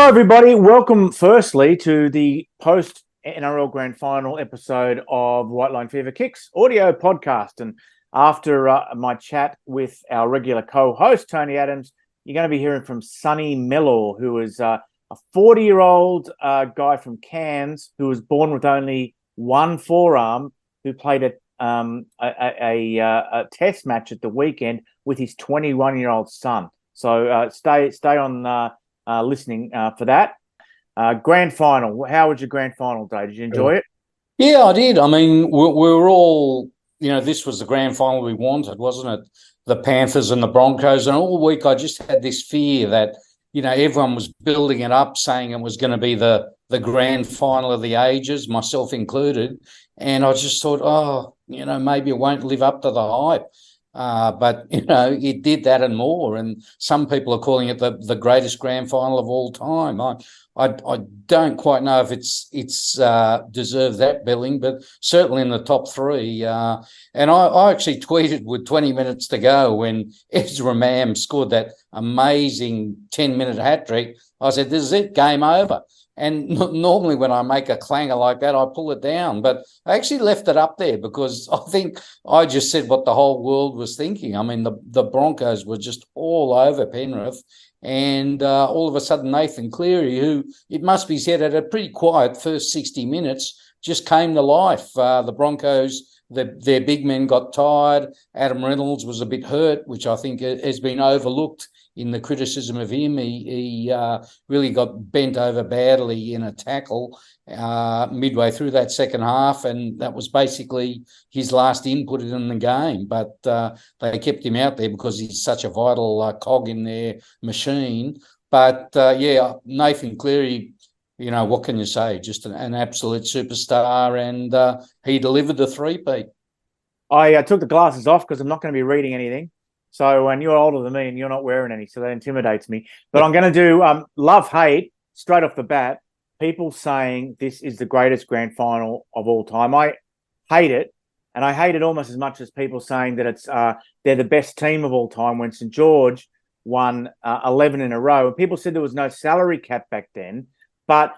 Hello, everybody. Welcome, firstly, to the post-NRL Grand Final episode of White Line Fever Kicks audio podcast. And after my chat with our regular co-host, Tony Adams, you're going to be hearing from Sonny Mellor, who is a 40-year-old guy from Cairns who was born with only one forearm, who played a test match at the weekend with his 21-year-old son. So stay on listening for that. Grand final. How was your grand final day? Did you enjoy it? Yeah, I did. I mean, we were all, this was the grand final we wanted, wasn't it? The Panthers and the Broncos. And all week I just had this fear that, everyone was building it up, saying it was going to be the grand final of the ages, myself included. And I just thought, maybe it won't live up to the hype. But it did that and more. And some people are calling it the greatest grand final of all time. I don't quite know if it's deserved that billing, but certainly in the top three. And I actually tweeted with 20 minutes to go when Ezra Mam scored that amazing 10-minute hat trick. I said, "This is it, game over." And normally when I make a clanger like that, I pull it down. But I actually left it up there because I think I just said what the whole world was thinking. I mean, the Broncos were just all over Penrith. And all of a sudden, Nathan Cleary, who it must be said had a pretty quiet first 60 minutes, just came to life. The Broncos, their big men got tired. Adam Reynolds was a bit hurt, which I think has been overlooked in the criticism of him. He really got bent over badly in a tackle midway through that second half, and that was basically his last input in the game. But they kept him out there because he's such a vital cog in their machine. But, Nathan Cleary, what can you say? Just an absolute superstar, and he delivered the three-peat. I took the glasses off because I'm not going to be reading anything. So, and you're older than me and you're not wearing any, so that intimidates me. But I'm going to do love-hate straight off the bat. People saying this is the greatest grand final of all time. I hate it, and I hate it almost as much as people saying that it's they're the best team of all time when St. George won 11 in a row. And people said there was no salary cap back then, but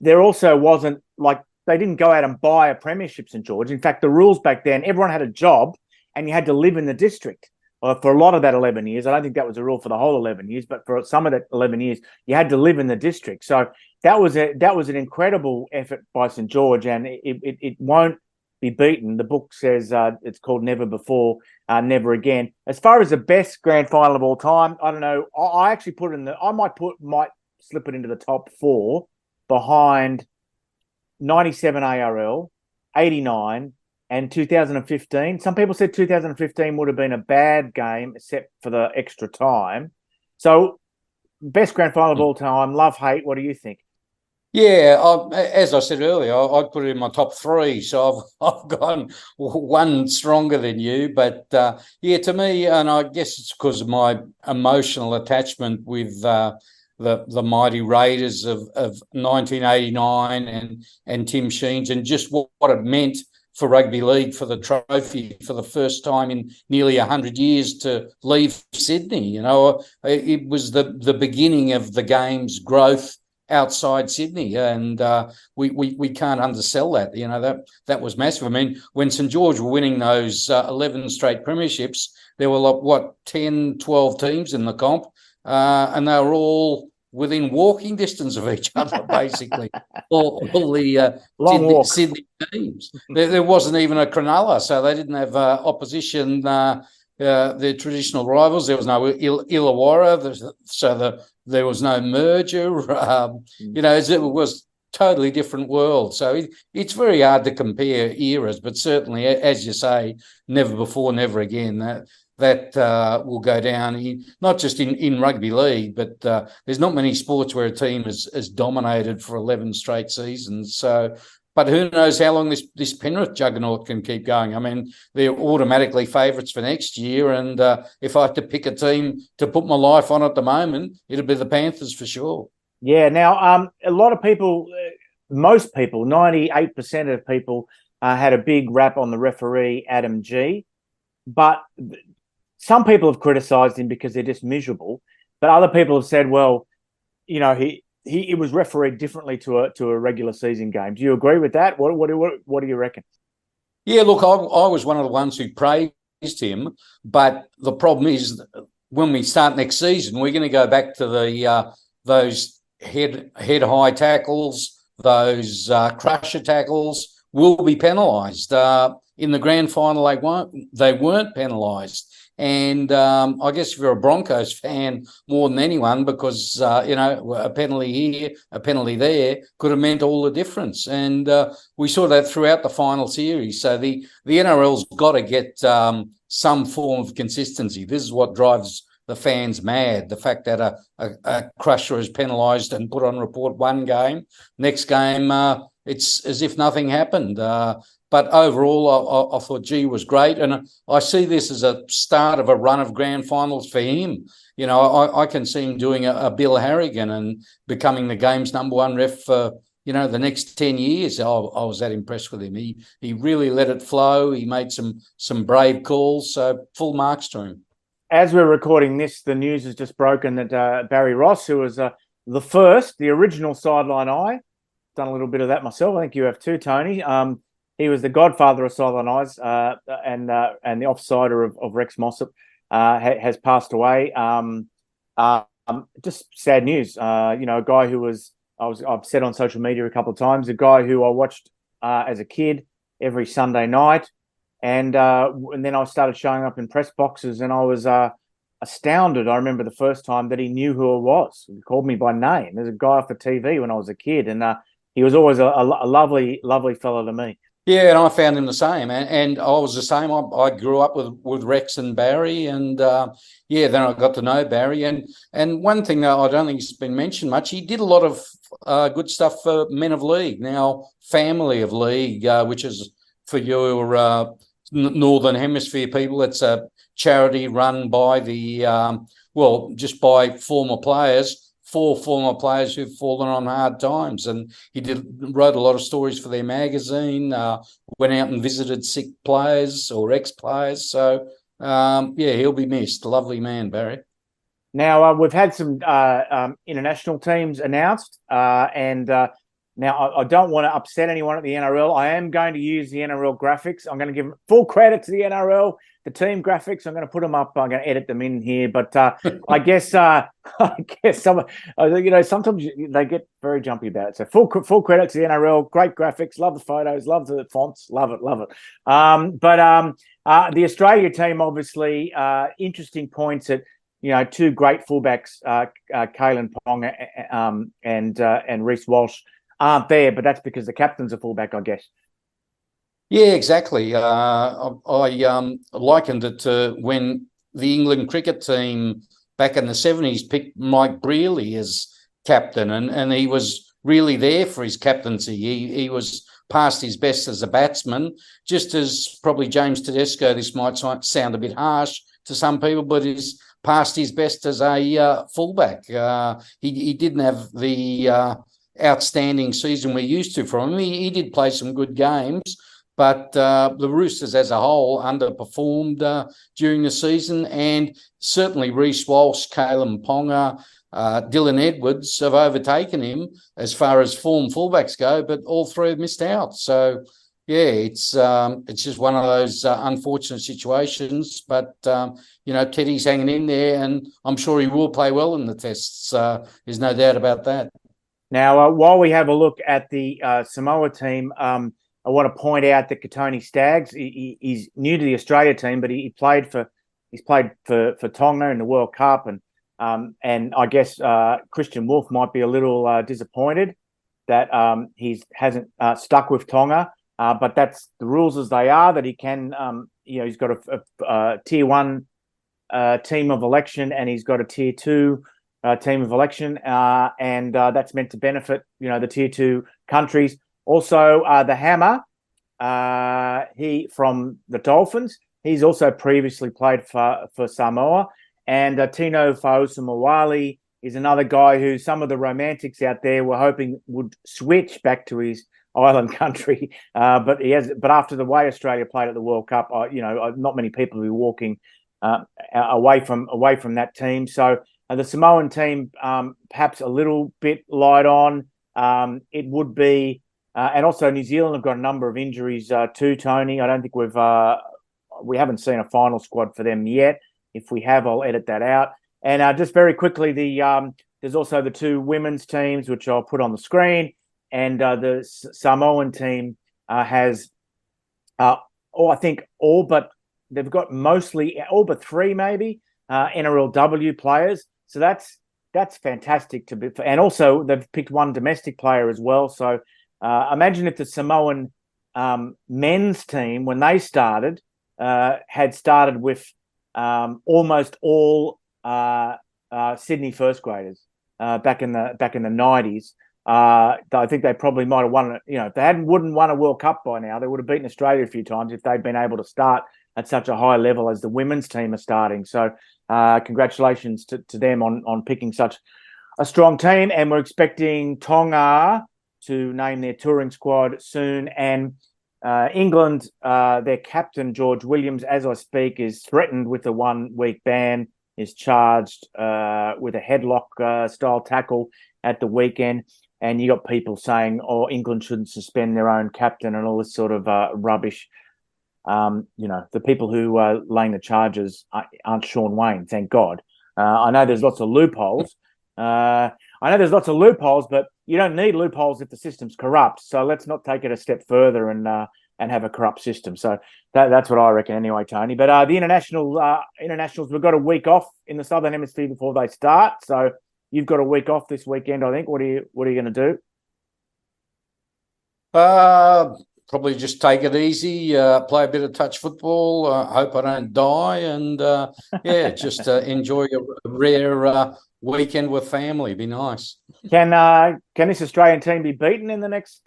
there also wasn't, they didn't go out and buy a premiership, St. George. In fact, the rules back then, everyone had a job and you had to live in the district. For a lot of that 11 years. I don't think that was a rule for the whole 11 years, but for some of that 11 years, you had to live in the district. So that was an incredible effort by St. George, and it won't be beaten. The book says it's called Never Before, Never Again. As far as the best grand final of all time, I don't know. I actually put it in might slip it into the top four behind 97 ARL, 89, and 2015. Some people said 2015 would have been a bad game, except for the extra time. So, best grand final of all time, love, hate. What do you think? Yeah, as I said earlier, I'd put it in my top three. So I've gone one stronger than you. But to me, and I guess it's because of my emotional attachment with the mighty Raiders of 1989 and Tim Sheens, and just what it meant for rugby league, for the trophy, for the first time in nearly 100 years to leave Sydney. It was the beginning of the game's growth outside Sydney, and we can't undersell that. That was massive. I mean, when St. George were winning those 11 straight premierships, there were 10, 12 teams in the comp, and they were all within walking distance of each other, basically. all the Sydney teams. There wasn't even a Cronulla, so they didn't have opposition, their traditional rivals. There was no Illawarra, so there was no merger. It was totally different world. So it's very hard to compare eras, but certainly, as you say, never before, never again. That will go down, not just in rugby league, but there's not many sports where a team is dominated for 11 straight seasons. So, but who knows how long this Penrith juggernaut can keep going. I mean, they're automatically favourites for next year, and if I had to pick a team to put my life on at the moment, it'd be the Panthers for sure. Yeah, now a lot of people, most people, 98% of people had a big rap on the referee, Adam G, but some people have criticised him because they're just miserable, but other people have said, well, it was refereed differently to a regular season game. Do you agree with that? What do you reckon? Yeah, look, I was one of the ones who praised him, but the problem is when we start next season, we're going to go back to the those head high tackles, those crusher tackles will be penalised. In the grand final, they weren't penalised. And I guess if you're a Broncos fan more than anyone, because, a penalty here, a penalty there could have meant all the difference. And we saw that throughout the final series. So the NRL's got to get some form of consistency. This is what drives the fans mad. The fact that a crusher is penalised and put on report one game, next game, it's as if nothing happened. But overall, I thought G was great. And I see this as a start of a run of grand finals for him. I can see him doing a Bill Harrigan and becoming the game's number one ref for, the next 10 years. I was that impressed with him. He really let it flow. He made some brave calls. So full marks to him. As we're recording this, the news has just broken that Barry Ross, who was the original sideline eye, done a little bit of that myself. I think you have too, Tony. He was the godfather of sideline eyes and the offsider of Rex Mossop has passed away. Just sad news. A guy who I've said on social media a couple of times, a guy who I watched as a kid every Sunday night. And then I started showing up in press boxes and I was astounded. I remember the first time that he knew who I was. He called me by name. There's a guy off the TV when I was a kid. And he was always a lovely, lovely fellow to me. Yeah, and I found him the same. And I was the same. I grew up with Rex and Barry. And, then I got to know Barry. And one thing that I don't think has been mentioned much, he did a lot of good stuff for Men of League, now Family of League, which is for your Northern Hemisphere people. It's a charity run by just by former players. 4 former players who've fallen on hard times, and he wrote a lot of stories for their magazine. Went out and visited sick players or ex-players. So he'll be missed. Lovely man, Barry. Now we've had some international teams announced, and now I don't want to upset anyone at the NRL. I am going to use the NRL graphics. I'm going to give full credit to the NRL. The team graphics, I'm going to put them up. I'm going to edit them in here, but I guess some, sometimes they get very jumpy about it. So full credit to the NRL. Great graphics. Love the photos. Love the fonts. Love it. But the Australia team, obviously, interesting points at 2 great fullbacks, Kalyn Ponga and Reece Walsh aren't there, but that's because the captain's a fullback, I guess. Yeah, exactly. I likened it to when the England cricket team back in the 70s picked Mike Brearley as captain, and he was really there for his captaincy. He was past his best as a batsman, just as probably James Tedesco, this might sound a bit harsh to some people, but he's past his best as a fullback. He didn't have the outstanding season we're used to from him. He did play some good games, but the Roosters as a whole underperformed during the season, and certainly Reece Walsh, Kalyn Ponga, Dylan Edwards have overtaken him as far as form fullbacks go, but all 3 have missed out. So, yeah, it's just one of those unfortunate situations. But Teddy's hanging in there, and I'm sure he will play well in the tests. There's no doubt about that. Now, while we have a look at the Samoa team, I want to point out that Katoni Staggs, he's new to the Australia team, but he's played for Tonga in the World Cup, and I guess Christian Wolf might be a little disappointed that he hasn't stuck with Tonga, but that's the rules as they are. That he can, he's got a tier 1 team of election, and he's got a tier 2 team of election, and that's meant to benefit the tier 2 countries. Also, the Hammer, he from the Dolphins. He's also previously played for Samoa. And Tino Fa'usumawali is another guy who some of the romantics out there were hoping would switch back to his island country. But after the way Australia played at the World Cup, not many people will be walking away from that team. So The Samoan team, perhaps a little bit light on. It would be, and also New Zealand have got a number of injuries too, Tony. I don't think we haven't seen a final squad for them yet. If we have, I'll edit that out. And just very quickly, there's also the two women's teams, which I'll put on the screen. And the Samoan team has, I think they've got mostly all but three maybe NRLW players. So that's fantastic to be. And also they've picked one domestic player as well. So imagine if the Samoan men's team, when they started, had started with almost all Sydney first graders back in the 90s. I think they probably might have won it. If they wouldn't won a World Cup by now, they would have beaten Australia a few times if they'd been able to start at such a high level as the women's team are starting. So congratulations to them on picking such a strong team. And we're expecting Tonga to name their touring squad soon. And England, their captain, George Williams, as I speak, is threatened with a 1-week ban, is charged with a headlock style tackle at the weekend. And you got people saying, England shouldn't suspend their own captain and all this sort of rubbish. The people who are laying the charges aren't Sean Wayne, thank God. I know there's lots of loopholes. But you don't need loopholes if the system's corrupt. So let's not take it a step further and have a corrupt system. So that's what I reckon anyway, Tony. But the internationals, we've got a week off in the Southern Hemisphere before they start. So you've got a week off this weekend, I think. What are you going to do? Probably just take it easy, play a bit of touch football, hope I don't die, and just enjoy a rare weekend with family. Be nice. Can this Australian team be beaten in the next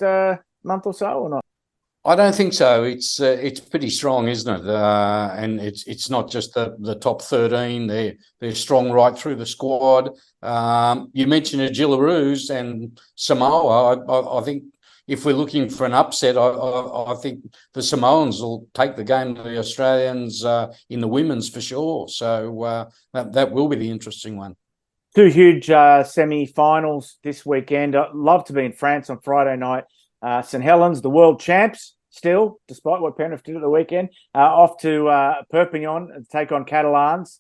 month or so, or not? I don't think so. It's pretty strong, isn't it? And it's not just the top 13. They're strong right through the squad. You mentioned the Gillaroos and Samoa. I think if we're looking for an upset, I think the Samoans will take the game to the Australians in the women's for sure. So that will be the interesting one. Two huge semi-finals this weekend. I'd love to be in France on Friday night. St Helens, the world champs, still, despite what Penrith did at the weekend, off to Perpignan to take on Catalans.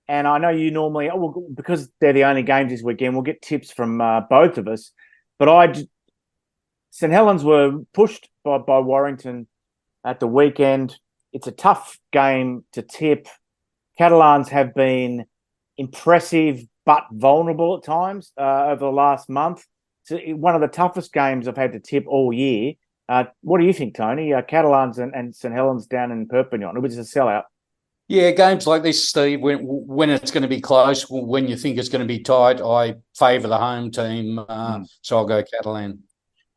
And I know you normally, because they're the only games this weekend, we'll get tips from both of us. But St Helens were pushed by Warrington at the weekend. It's a tough game to tip. Catalans have been impressive but vulnerable at times over the last month. It's one of the toughest games I've had to tip all year. What do you think, Tony? Catalans and St Helens down in Perpignan, which is a sellout. Yeah, games like this, Steve, when it's going to be close, when you think it's going to be tight, I favour the home team, so I'll go Catalan.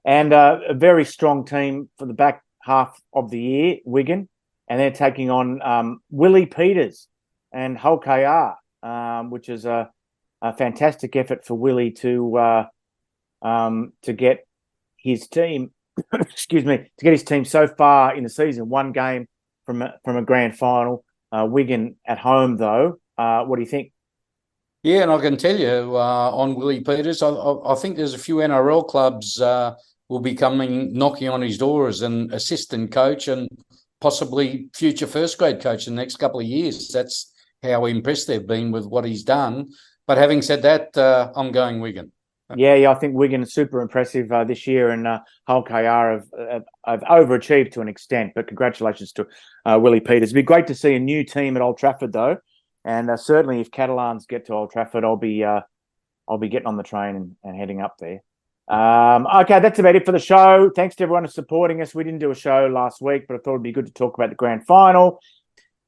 And a very strong team for the back half of the year, Wigan, and they're taking on Willie Peters and Hull KR, which is a fantastic effort for Willie to get his team, to get his team so far in the season. One game from a grand final. Wigan at home, though. What do you think? Yeah, and I can tell you on Willie Peters, I think there's a few NRL clubs will be knocking on his door as an assistant coach and possibly future first grade coach in the next couple of years. That's how impressed they've been with what he's done. But having said that, I'm going Wigan. Yeah, I think Wigan is super impressive this year, and Hull KR have overachieved to an extent. But congratulations to Willie Peters. It'd be great to see a new team at Old Trafford, though, and certainly if Catalans get to Old Trafford, I'll be getting on the train and heading up there. Okay, that's about it for the show. Thanks to everyone for supporting us. We didn't do a show last week, but I thought it'd be good to talk about the grand final,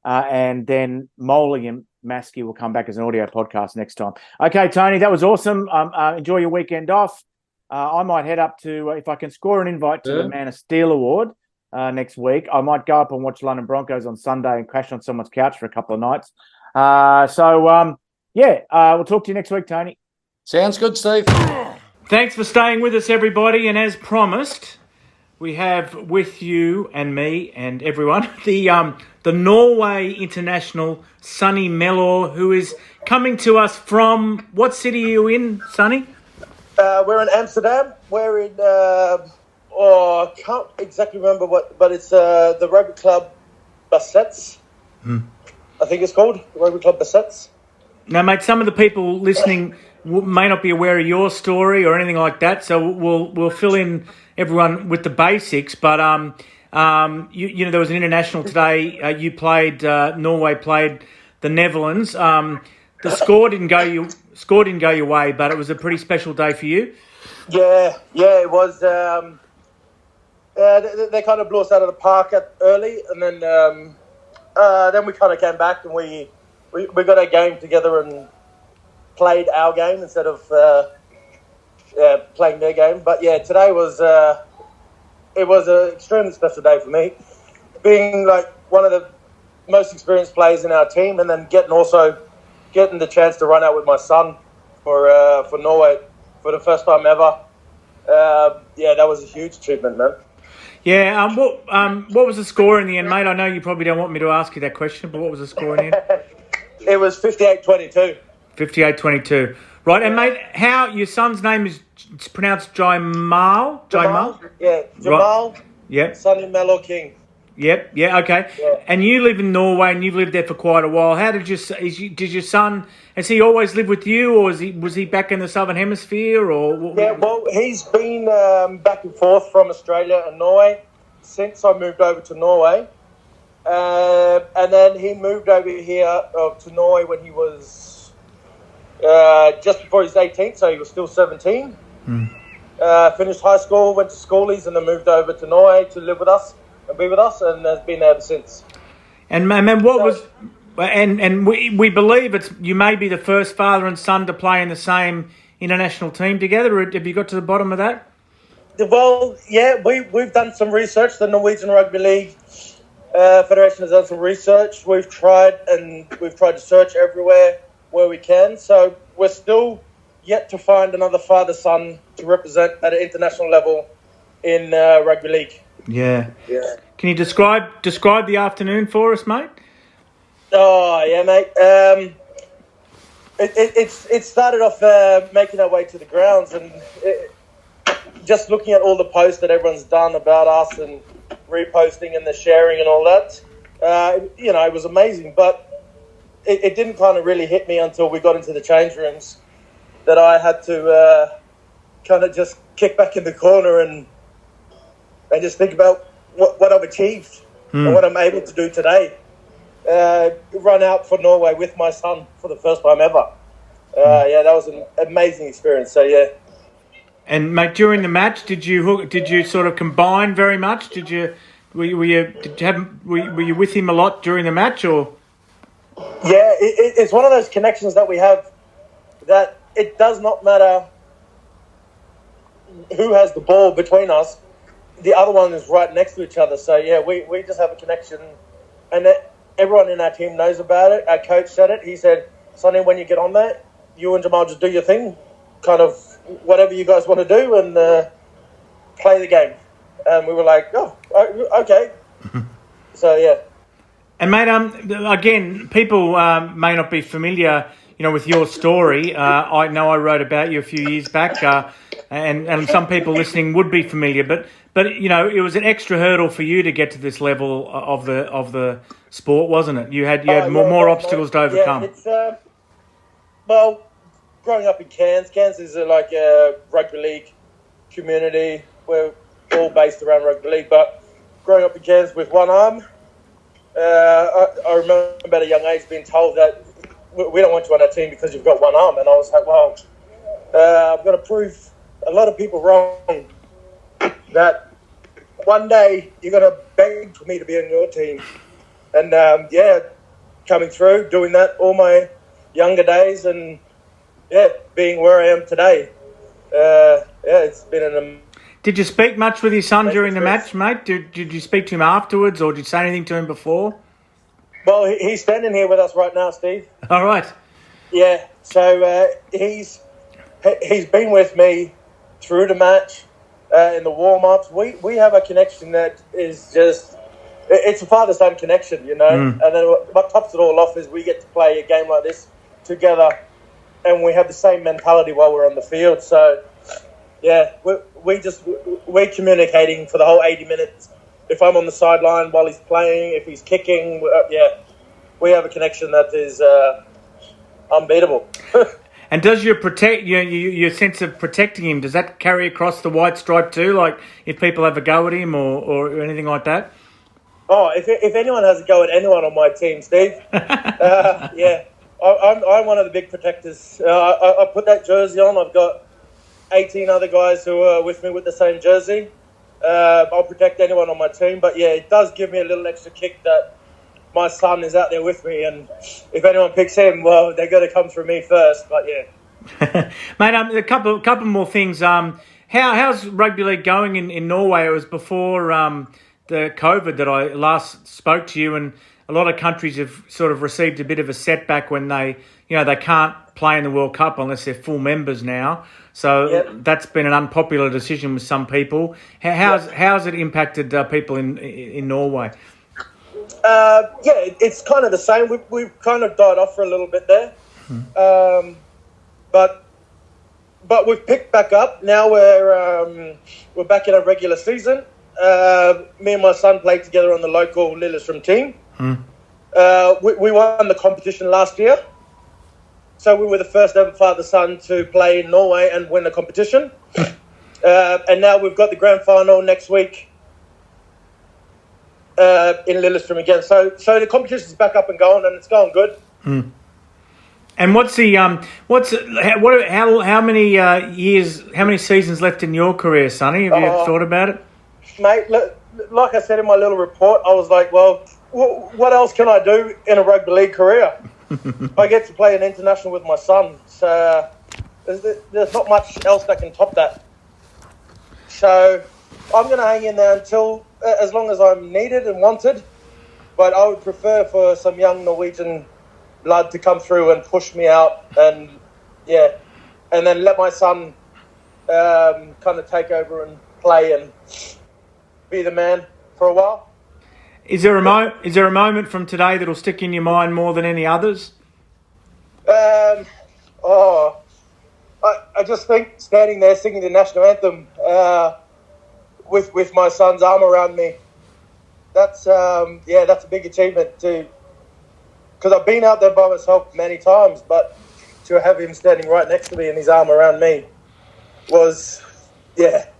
and then Molly and Maskie will come back as an audio podcast next time. Okay, Tony, that was awesome. Enjoy your weekend off. I might head up to, if I can score an invite to the Man of Steel Award next week, I might go up and watch London Broncos on Sunday and crash on someone's couch for a couple of nights. We'll talk to you next week, Tony. Sounds good, Steve. Thanks for staying with us, everybody. And as promised, we have with you and me and everyone the the Norway international, Sonny Mellor, who is coming to us from, what city are you in, Sonny? We're in Amsterdam. We're in, I can't exactly remember but it's the rugby club Basets. I think it's called, the rugby club Basets. Now, mate, some of the people listening may not be aware of your story or anything like that, so we'll fill in everyone with the basics. But you know, there was an international today. You played Norway played the Netherlands. The score didn't go your way, but it was a pretty special day for you. Yeah, it was. They kind of blew us out of the park early, and then we kind of came back and we got our game together and played our game instead of playing their game. But yeah, today was it was an extremely special day for me, being like one of the most experienced players in our team, and then getting the chance to run out with my son for Norway for the first time ever. Yeah, that was a huge achievement, man. Yeah. What was the score in the end, mate? I know you probably don't want me to ask you that question, but what was the score in the end? It was 58-22. 58-22. Right, and mate, how your son's name is pronounced Jamal? Yeah, Jamal. Right. Yep. Sonny Mellor King. Yep. Yeah. Okay. Yeah. And you live in Norway, and you've lived there for quite a while. How did your son? Has he always lived with you, or was he back in the Southern Hemisphere, or? Yeah. Well, he's been back and forth from Australia and Norway since I moved over to Norway, and then he moved over here to Norway when he was just before his 18th, so he was still 17. Finished high school, went to schoolies, and then moved over to Norway to live with us and be with us, and has been there ever since. And man, we believe you may be the first father and son to play in the same international team together. Have you got to the bottom of that? Well, yeah, we've done some research. The Norwegian Rugby League Federation has done some research. We've tried to search everywhere where we can. So we're still yet to find another father-son to represent at an international level in rugby league. Yeah. Can you describe the afternoon for us, mate? Oh yeah, mate. It started off making our way to the grounds and just looking at all the posts that everyone's done about us and reposting and the sharing and all that. It was amazing, but it didn't kind of really hit me until we got into the change rooms that I had to kind of just kick back in the corner and just think about what I've achieved and what I'm able to do today. Run out for Norway with my son for the first time ever. Yeah, that was an amazing experience. So yeah. And mate, during the match, did you sort of combine very much? Were you with him a lot during the match, or? Yeah, it's one of those connections that we have that it does not matter who has the ball between us. The other one is right next to each other. So, yeah, we just have a connection. And everyone in our team knows about it. Our coach said it. He said, Sonny, when you get on there, you and Jamal just do your thing, kind of whatever you guys want to do, and play the game. And we were like, oh, okay. So, yeah. And, mate, again, people may not be familiar, with your story. I know I wrote about you a few years back, and some people listening would be familiar, but it was an extra hurdle for you to get to this level of the sport, wasn't it? You had more obstacles to overcome. Yeah, it's well, growing up in Cairns is like a rugby league community. We're all based around rugby league, but growing up in Cairns with one arm, I remember at a young age being told that we don't want you on our team because you've got one arm, and I was like, well, I'm going to prove a lot of people wrong that one day you're going to beg for me to be on your team. And, coming through, doing that all my younger days and, being where I am today. It's been Did you speak much with your son during the match, mate? Did you speak to him afterwards, or did you say anything to him before? Well, he's standing here with us right now, Steve. All right. Yeah, so he's been with me through the match, in the warm-ups. We have a connection that is just it's a father-son connection, you know. And then what tops it all off is we get to play a game like this together, and we have the same mentality while we're on the field. So, yeah, we're communicating for the whole 80 minutes. If I'm on the sideline while he's playing, if he's kicking, we have a connection that is unbeatable. And does your sense of protecting him, does that carry across the white stripe too? Like if people have a go at him or anything like that? Oh, if anyone has a go at anyone on my team, Steve, yeah, I'm one of the big protectors. I put that jersey on. I've got 18 other guys who are with me with the same jersey. I'll protect anyone on my team. But, yeah, it does give me a little extra kick that my son is out there with me. And if anyone picks him, well, they're going to come through me first. But, yeah. Mate, a couple more things. How's rugby league going in Norway? It was before the COVID that I last spoke to you, and a lot of countries have sort of received a bit of a setback when they can't play in the World Cup unless they're full members now. So that's been an unpopular decision with some people. How's it impacted people in Norway? It's kind of the same. We've kind of died off for a little bit there, but we've picked back up. Now we're back in a regular season. Me and my son played together on the local Lillestrøm team. We won the competition last year. So we were the first ever father-son to play in Norway and win the competition. And now we've got the grand final next week in Lillestrøm again. So the competition's back up and going, and it's going good. And how many seasons left in your career, Sonny? Have you thought about it? Mate, like I said in my little report, I was like, well, what else can I do in a rugby league career? I get to play an international with my son. So there's not much else that can top that. So I'm going to hang in there until, as long as I'm needed and wanted. But I would prefer for some young Norwegian blood to come through and push me out and then let my son kind of take over and play and be the man for a while. Is there a moment from today that'll stick in your mind more than any others? I just think standing there singing the national anthem with my son's arm around me, that's a big achievement too. Because I've been out there by myself many times, but to have him standing right next to me and his arm around me was, that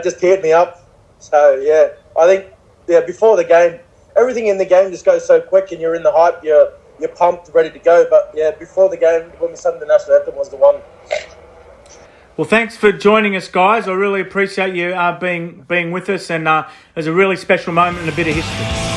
just teared me up. So, I think, before the game, everything in the game just goes so quick and you're in the hype, you're pumped, ready to go. But, before the game, when we sang the national anthem was the one. Well, thanks for joining us, guys. I really appreciate you being with us, and it was a really special moment and a bit of history.